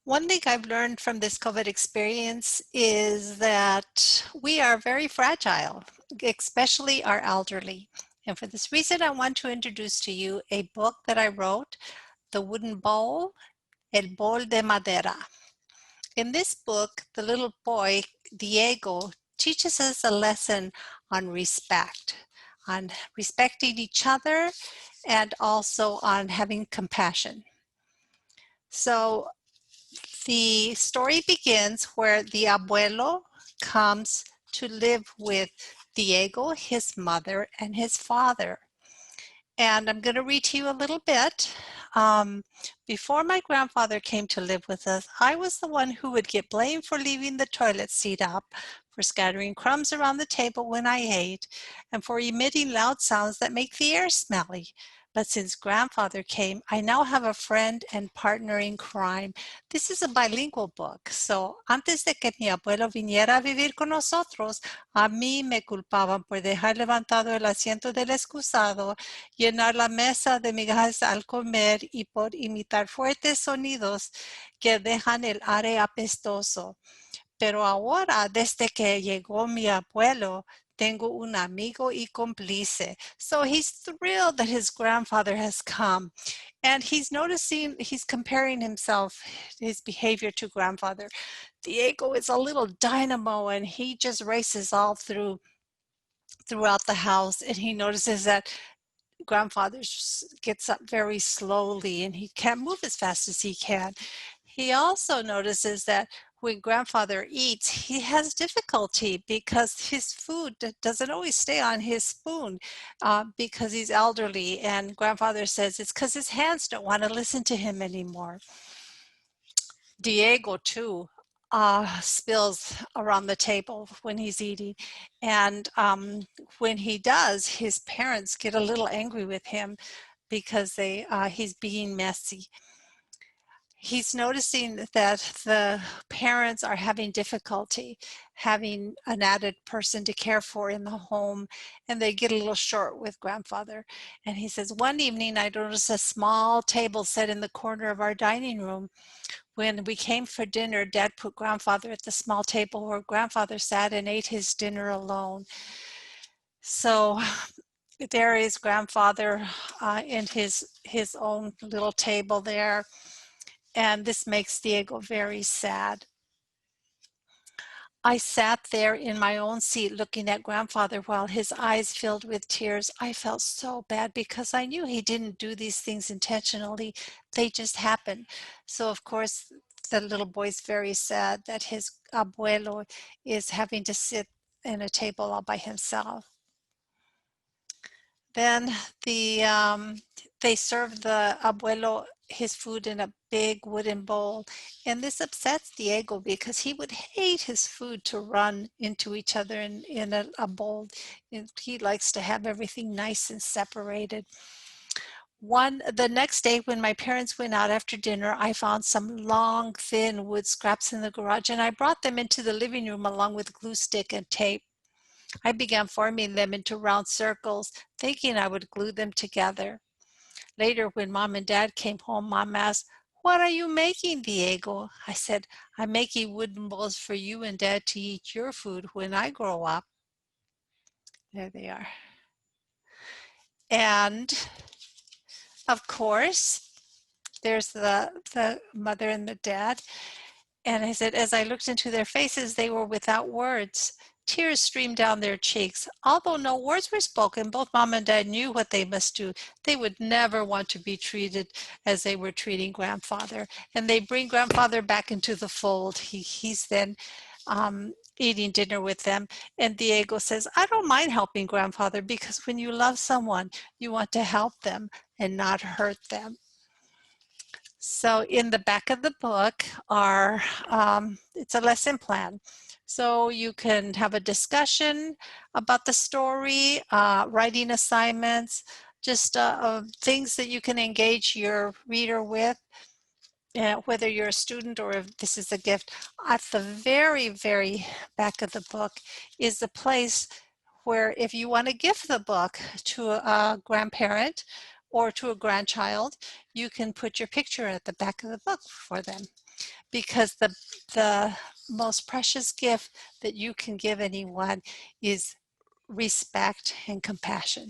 One thing I've learned from this COVID experience is that we are very fragile, especially our elderly. And for this reason, I want to introduce to you a book that I wrote, The Wooden Bowl, El Bowl de Madera. In this book, the little boy, Diego, teaches us a lesson on respect, on respecting each other, and also on having compassion. So the story begins where the abuelo comes to live with Diego, his mother, and his father. And I'm going to read to you a little bit. Before my grandfather came to live with us, I was the one who would get blamed for leaving the toilet seat up, for scattering crumbs around the table when I ate, and for emitting loud sounds that make the air smelly. But since grandfather came, I now have a friend and partner in crime. This is a bilingual book. So, antes de que mi abuelo viniera a vivir con nosotros, a mí me culpaban por dejar levantado el asiento del excusado, llenar la mesa de migajas al comer y por imitar fuertes sonidos que dejan el aire apestoso. Pero ahora, desde que llegó mi abuelo, tengo un amigo y cómplice. So he's thrilled that his grandfather has come. And he's noticing, he's comparing himself, his behavior to grandfather. Diego is a little dynamo and he just races all throughout the house. And he notices that grandfather gets up very slowly and he can't move as fast as he can. He also notices that when grandfather eats, he has difficulty because his food doesn't always stay on his spoon because he's elderly. And grandfather says it's because his hands don't want to listen to him anymore. Diego, too, spills around the table when he's eating. And when he does, his parents get a little angry with him because he's being messy. He's noticing that the parents are having difficulty having an added person to care for in the home, and they get a little short with grandfather. And he says, one evening I noticed a small table set in the corner of our dining room. When we came for dinner, Dad put grandfather at the small table where grandfather sat and ate his dinner alone. So there is grandfather in his own little table there. And this makes Diego very sad. I sat there in my own seat looking at grandfather while his eyes filled with tears. I felt so bad because I knew he didn't do these things intentionally. They just happened. So of course, the little boy's very sad that his abuelo is having to sit in a table all by himself. Then they serve the abuelo his food in a big wooden bowl, and this upsets Diego because he would hate his food to run into each other in a bowl. He likes to have everything nice and separated. The next day when my parents went out after dinner, I found some long, thin wood scraps in the garage, and I brought them into the living room along with glue stick and tape. I began forming them into round circles, thinking I would glue them together. Later, when Mom and Dad came home, Mom asked, "What are you making, Diego?" I said, "I'm making wooden bowls for you and Dad to eat your food when I grow up." There they are. And of course, there's the mother and the dad. And I said, as I looked into their faces, they were without words. Tears streamed down their cheeks. Although no words were spoken, both Mom and Dad knew what they must do. They would never want to be treated as they were treating grandfather. And they bring grandfather back into the fold. He's then eating dinner with them. And Diego says, I don't mind helping grandfather because when you love someone, you want to help them and not hurt them. So in the back of the book it's a lesson plan. So you can have a discussion about the story, writing assignments, just things that you can engage your reader with, whether you're a student or if this is a gift. At the very, very back of the book is the place where if you want to gift the book to a grandparent or to a grandchild, you can put your picture at the back of the book for them. because the most precious gift that you can give anyone is respect and compassion.